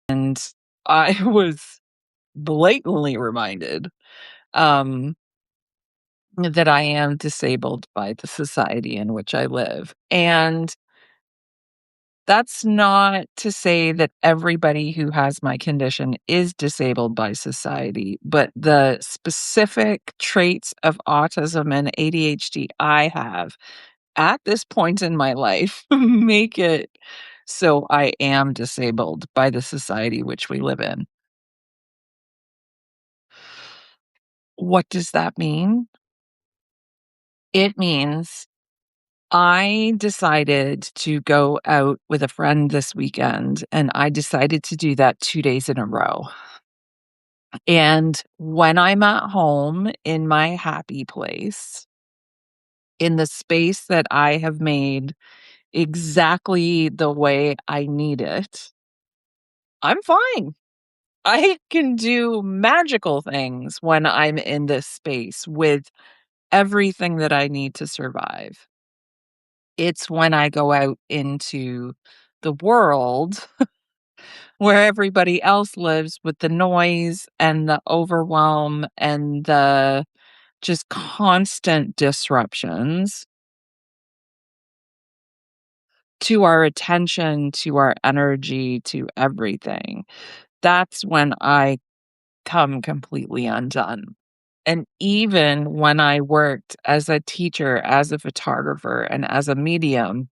And I was blatantly reminded, um, that I am disabled by the society in which I live. And that's not to say that everybody who has my condition is disabled by society, but the specific traits of autism and ADHD I have at this point in my life make it so I am disabled by the society which we live in. What does that mean? It means I decided to go out with a friend this weekend, and I decided to do that 2 days in a row. And when I'm at home in my happy place, in the space that I have made exactly the way I need it, I'm fine. I can do magical things when I'm in this space with everything that I need to survive. It's when I go out into the world where everybody else lives with the noise and the overwhelm and the just constant disruptions to our attention, to our energy, to everything. That's when I come completely undone. And even when I worked as a teacher, as a photographer, and as a medium,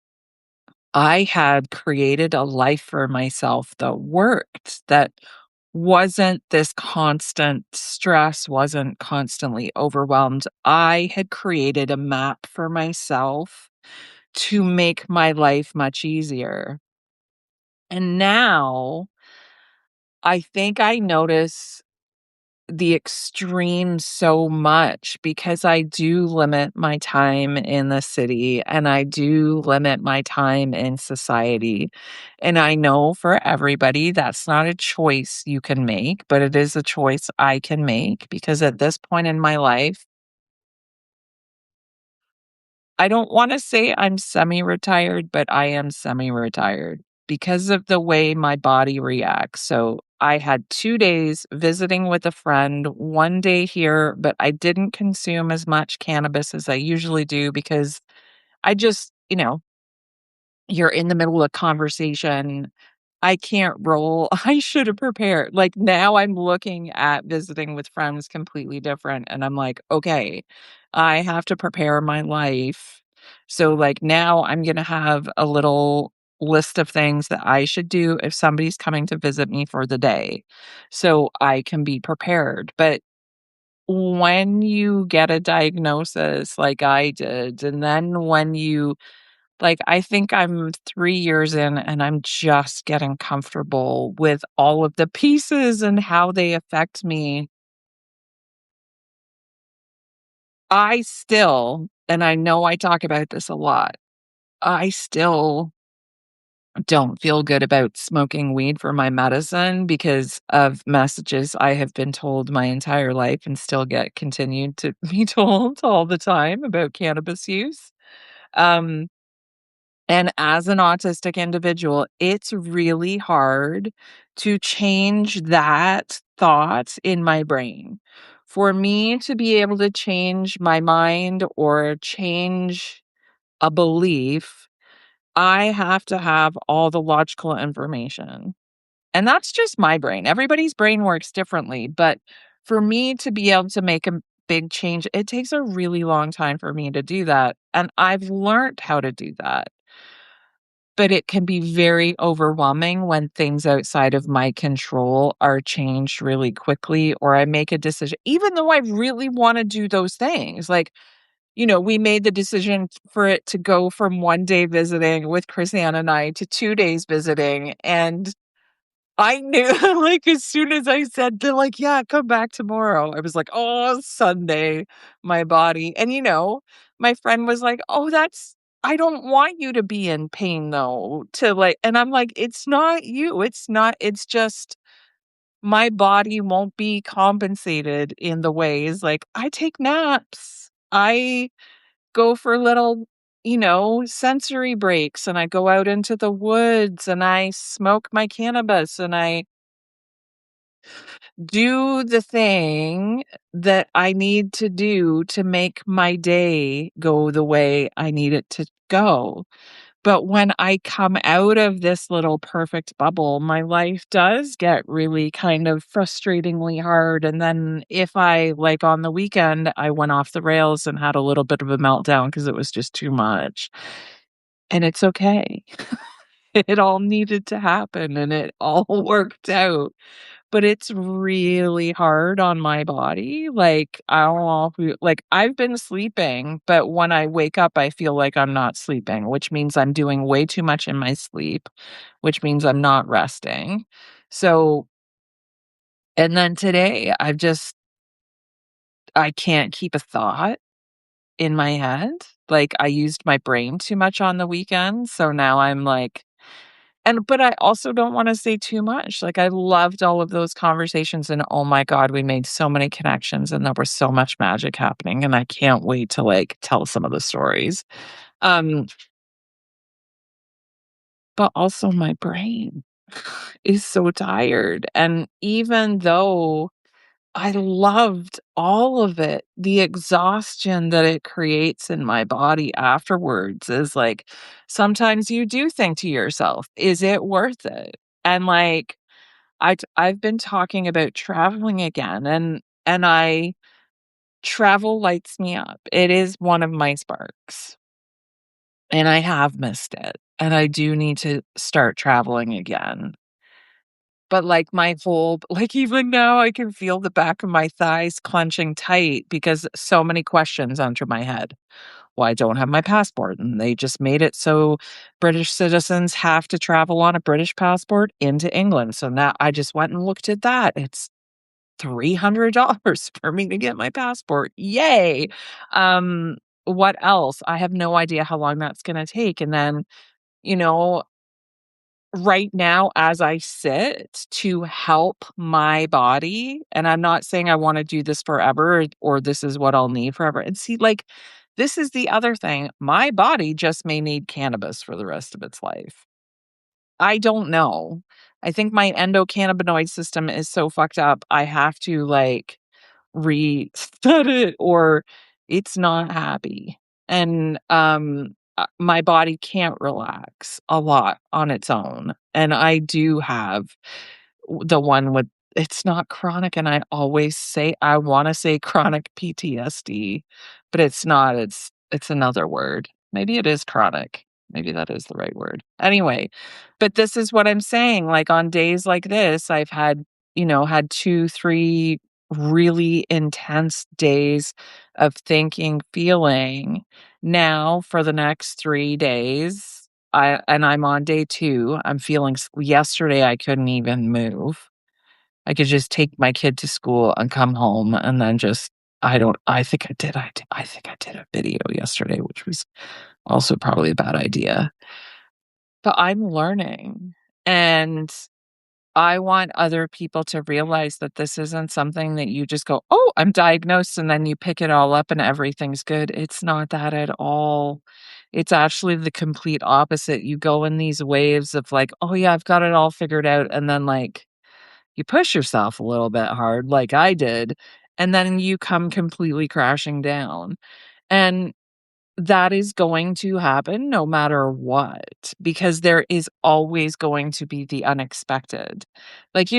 I had created a life for myself that worked, that wasn't this constant stress, wasn't constantly overwhelmed. I had created a map for myself to make my life much easier. And now I think I notice the extreme so much because I do limit my time in the city and I do limit my time in society. And I know for everybody that's not a choice you can make, but it is a choice I can make because at this point in my life, I don't wanna say I'm semi-retired, but I am semi-retired because of the way my body reacts. So, I had 2 days visiting with a friend, 1 day here, but I didn't consume as much cannabis as I usually do because I just you're in the middle of conversation. I can't roll. I should have prepared. Like, now I'm looking at visiting with friends completely different, and I'm like, "Okay, I have to prepare my life." So, like, now I'm gonna have a little list of things that I should do if somebody's coming to visit me for the day, so I can be prepared. But when you get a diagnosis like I did, and then when you I think I'm 3 years in, and I'm just getting comfortable with all of the pieces and how they affect me. I still and I know I talk about this a lot, I still don't feel good about smoking weed for my medicine because of messages I have been told my entire life and still get continued to be told all the time about cannabis use. Um And as an autistic individual, it's really hard to change that thought in my brain. For me to be able to change my mind or change a belief, I have to have all the logical information. And that's just my brain. Everybody's brain works differently. But for me to be able to make a big change, it takes a really long time for me to do that. And I've learned how to do that. But it can be very overwhelming when things outside of my control are changed really quickly, or I make a decision even though I really wanna do those things, we made the decision for it to go from 1 day visiting with Chrisanne and I to 2 days visiting, and I knew, like, as soon as I said they're like, "Yeah, come back tomorrow." I was like, "Oh, Sunday, my body." And, my friend was like, "Oh, that's I don't want you to be in pain though, to like," and I'm like, "It's not you. It's not it's just my body won't be compensated in the ways like I take naps. I go for little, sensory breaks and I go out into the woods and I smoke my cannabis and do the thing that I need to do to make my day go the way I need it to go. But when I come out of this little perfect bubble, my life does get really kind of frustratingly hard. And then if I, like on the weekend, I went off the rails and had a little bit of a meltdown because it was just too much. And it's okay. It all needed to happen and it all worked out. But it's really hard on my body, like, I don't know if you like, I've been sleeping, but when I wake up, I feel like I'm not sleeping, which means I'm doing way too much in my sleep, which means I'm not resting. So and then today, I can't keep a thought in my head, like, I used my brain too much on the weekend, so now I'm like but I also don't wanna say too much, like, I loved all of those conversations, and oh my god, we made so many connections, and there was so much magic happening, and I can't wait to, like, tell some of the stories. Um, but also my brain is so tired, and even though I loved all of it, the exhaustion that it creates in my body afterwards is like, sometimes you do think to yourself, "Is it worth it?" And, like, I've been talking about traveling again, and I travel lights me up. It is one of my sparks, and I have missed it, and I do need to start traveling again. But, like, my whole like, even now, I can feel the back of my thighs clenching tight because so many questions enter my head. Well, I don't have my passport, and they just made it so British citizens have to travel on a British passport into England, so now I just went and looked at that. It's $300 for me to get my passport. Yay! What else? I have no idea how long that's gonna take, and then, you know, right now, as I sit to help my body, and I'm not saying I wanna do this forever or this is what I'll need forever, and see, like, this is the other thing, my body just may need cannabis for the rest of its life. I don't know. I think my endocannabinoid system is so fucked up, I have to, like, reset it or it's not happy. And, my body can't relax a lot on its own, and I do have the one with it's not chronic, and I always say I wanna say chronic PTSD, but it's not, it's another word. Maybe it is chronic. Maybe that is the right word. Anyway, but this is what I'm saying, like, on days like this, I've had, had 2, 3 really intense days of thinking, feeling. Now for the next 3 days, I'm on day 2, I'm feeling yesterday, I couldn't even move. I could just take my kid to school and come home and then just I think I did a video yesterday, which was also probably a bad idea. But I'm learning, and I want other people to realize that this isn't something that you just go, "Oh, I'm diagnosed," and then you pick it all up and everything's good. It's not that at all. It's actually the complete opposite. You go in these waves of like, "Oh, yeah, I've got it all figured out," and then, like, you push yourself a little bit hard like I did, and then you come completely crashing down. And that is going to happen no matter what, because there is always going to be the unexpected. Like,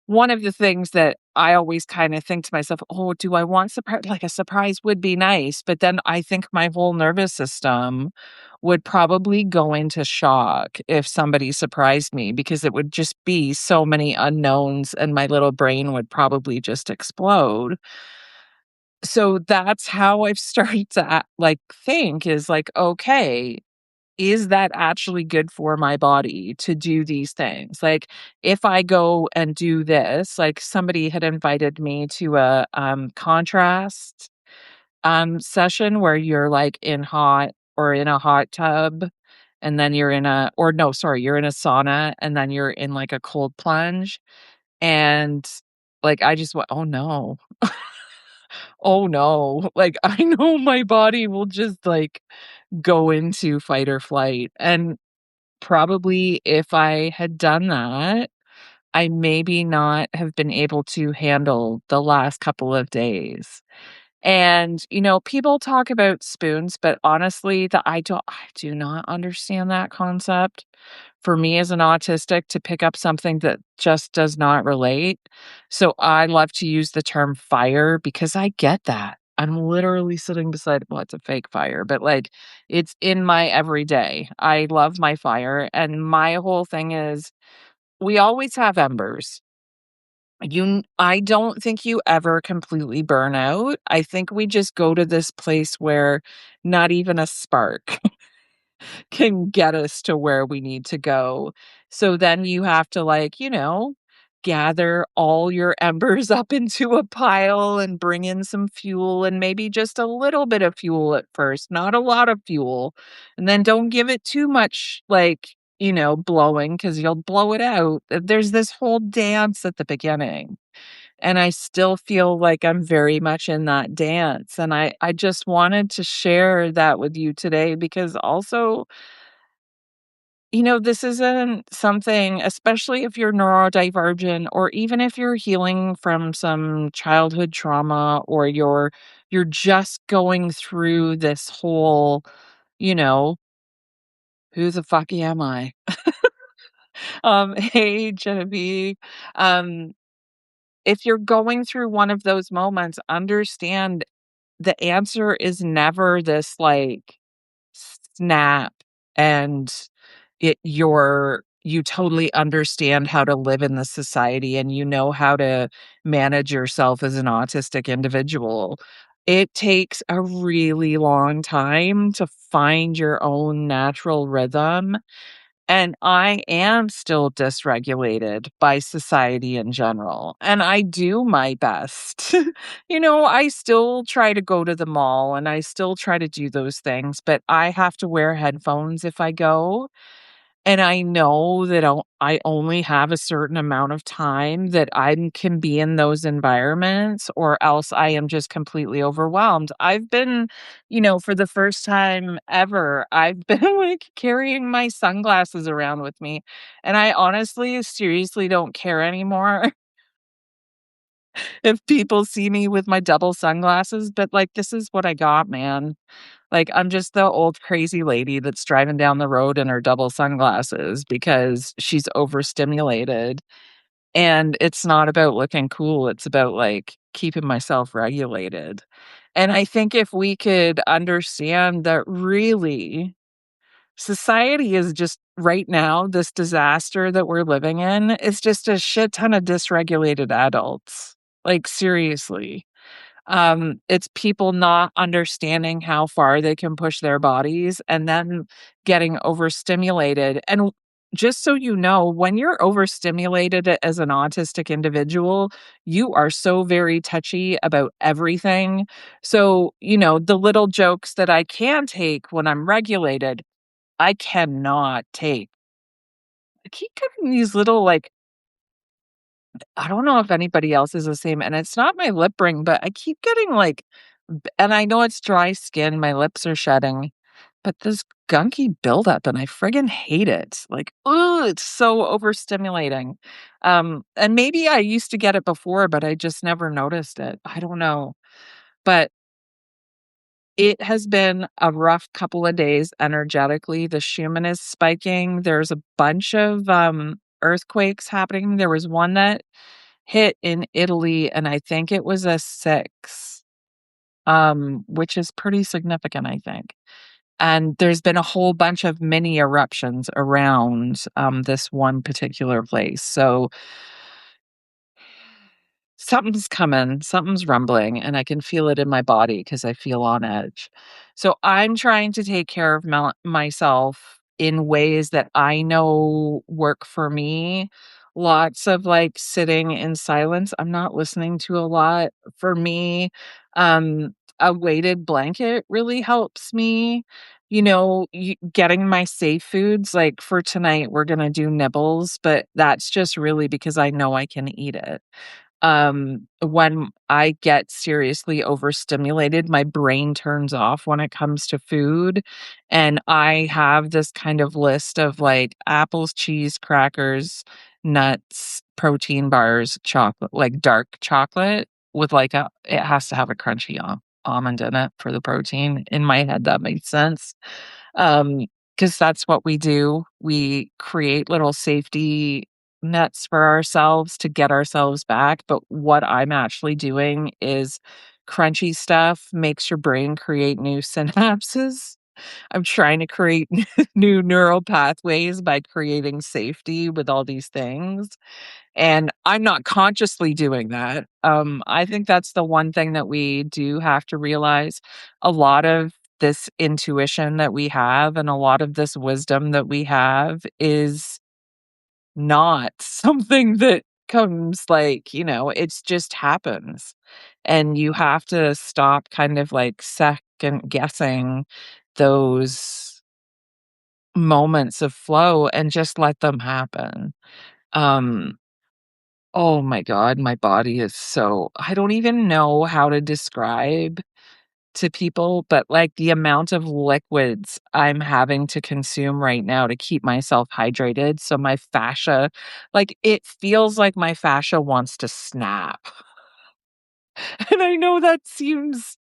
one of the things that I always kinda think to myself, "Oh, do I want surprise?" Like, a surprise would be nice, but then I think my whole nervous system would probably go into shock if somebody surprised me because it would just be so many unknowns and my little brain would probably just explode. So that's how I've started to like, think is like, "Okay, is that actually good for my body to do these things?" Like, if I go and do this, like, somebody had invited me to a, contrast, session where you're, like, in hot or in a hot tub, and then you're in a or no, sorry, you're in a sauna, and then you're in, like, a cold plunge, and, like, I just went, "Oh, no. Oh, no." Like, I know my body will just, like, go into fight or flight, and probably if I had done that, I maybe not have been able to handle the last couple of days. And, people talk about spoons, but honestly, I do not understand that concept. For me as an autistic to pick up something that just does not relate. So I love to use the term fire because I get that. I'm literally sitting beside, well, it's a fake fire, but like it's in my everyday. I love my fire. And my whole thing is we always have embers. I don't think you ever completely burn out. I think we just go to this place where not even a spark can get us to where we need to go. So then you have to, like, gather all your embers up into a pile and bring in some fuel and maybe just a little bit of fuel at first, not a lot of fuel. And then don't give it too much, like, blowing because you'll blow it out. There's this whole dance at the beginning. And I still feel like I'm very much in that dance. And I just wanted to share that with you today because also, this isn't something, especially if you're neurodivergent or even if you're healing from some childhood trauma or you're just going through this whole, you know, who the fuck am I? Hey, Genevieve. Um, if you're going through one of those moments, understand the answer is never this like snap and you totally understand how to live in the society and you know how to manage yourself as an autistic individual. It takes a really long time to find your own natural rhythm, and I am still dysregulated by society in general, and I do my best. I still try to go to the mall and I still try to do those things, but I have to wear headphones if I go. And I know that I only have a certain amount of time that I can be in those environments, or else I am just completely overwhelmed. I've been, for the first time ever, I've been like carrying my sunglasses around with me. And I honestly, seriously don't care anymore if people see me with my double sunglasses, but like, this is what I got, man. Like, I'm just the old crazy lady that's driving down the road in her double sunglasses because she's overstimulated, and it's not about looking cool, it's about, like, keeping myself regulated. And I think if we could understand that really society is just right now, this disaster that we're living in is just a shit ton of dysregulated adults. Like, seriously. It's people not understanding how far they can push their bodies and then getting overstimulated. And just so you know, when you're overstimulated as an autistic individual, you are so very touchy about everything. So, the little jokes that I can take when I'm regulated, I cannot take. I keep getting these little, like, I don't know if anybody else is the same, and it's not my lip ring, but I keep getting, like, and I know it's dry skin, my lips are shedding, but this gunky buildup, and I friggin' hate it. Like, ooh, it's so overstimulating. And maybe I used to get it before, but I just never noticed it. I don't know. But it has been a rough couple of days energetically. The Schumann is spiking. There's a bunch of earthquakes happening. There was one that hit in Italy, and I think it was a 6, which is pretty significant, I think. And there's been a whole bunch of mini eruptions around, this one particular place. So something's coming, something's rumbling, and I can feel it in my body because I feel on edge. So I'm trying to take care of myself in ways that I know work for me. Lots of like sitting in silence. I'm not listening to a lot. For me, a weighted blanket really helps me. Getting my safe foods. Like for tonight, we're going to do nibbles, but that's just really because I know I can eat it. When I get seriously overstimulated, my brain turns off when it comes to food, and I have this kind of list of, like, apples, cheese, crackers, nuts, protein bars, chocolate, like dark chocolate with like it has to have a crunchy almond in it for the protein. In my head, that makes sense. Because that's what we do. We create little safety nets for ourselves to get ourselves back. But what I'm actually doing is crunchy stuff makes your brain create new synapses. I'm trying to create new neural pathways by creating safety with all these things. And I'm not consciously doing that. I think that's the one thing that we do have to realize. A lot of this intuition that we have and a lot of this wisdom that we have is not something that comes like, it's just happens. And you have to stop kind of like second guessing those moments of flow and just let them happen. Um, oh my God, my body is I don't even know how to describe to people, but like the amount of liquids I'm having to consume right now to keep myself hydrated. So my fascia, like it feels like my fascia wants to snap. And I know that seems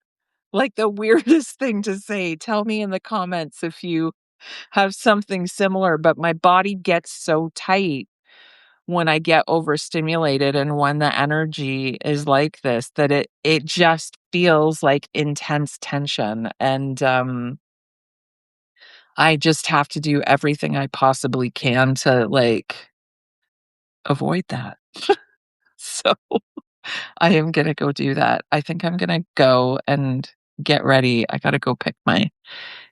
like the weirdest thing to say. Tell me in the comments if you have something similar, but my body gets so tight when I get overstimulated and when the energy is like this that it just feels like intense tension. And I just have to do everything I possibly can to like avoid that. So I am gonna go do that. I think I'm gonna go and get ready. I gotta go pick my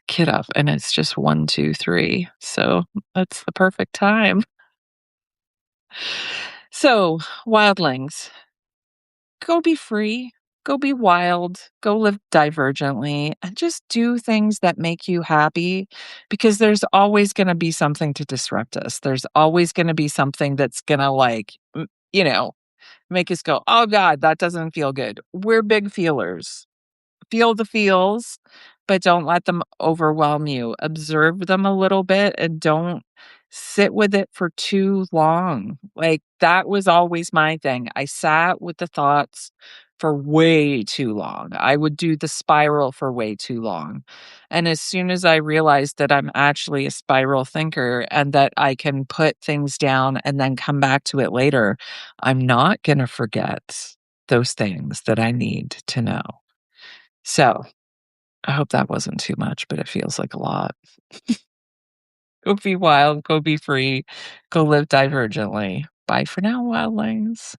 kid up and it's just 1, 2, 3. So that's the perfect time. So, wildlings, go be free, go be wild, go live divergently, and just do things that make you happy because there's always going to be something to disrupt us. There's always going to be something that's going to, like, you know, make us go, oh God, that doesn't feel good. We're big feelers. Feel the feels, but don't let them overwhelm you. Observe them a little bit and don't sit with it for too long. Like, that was always my thing. I sat with the thoughts for way too long. I would do the spiral for way too long. And as soon as I realized that I'm actually a spiral thinker and that I can put things down and then come back to it later, I'm not going to forget those things that I need to know. So, I hope that wasn't too much, but it feels like a lot. Go be wild, go be free, go live divergently. Bye for now, wildlings.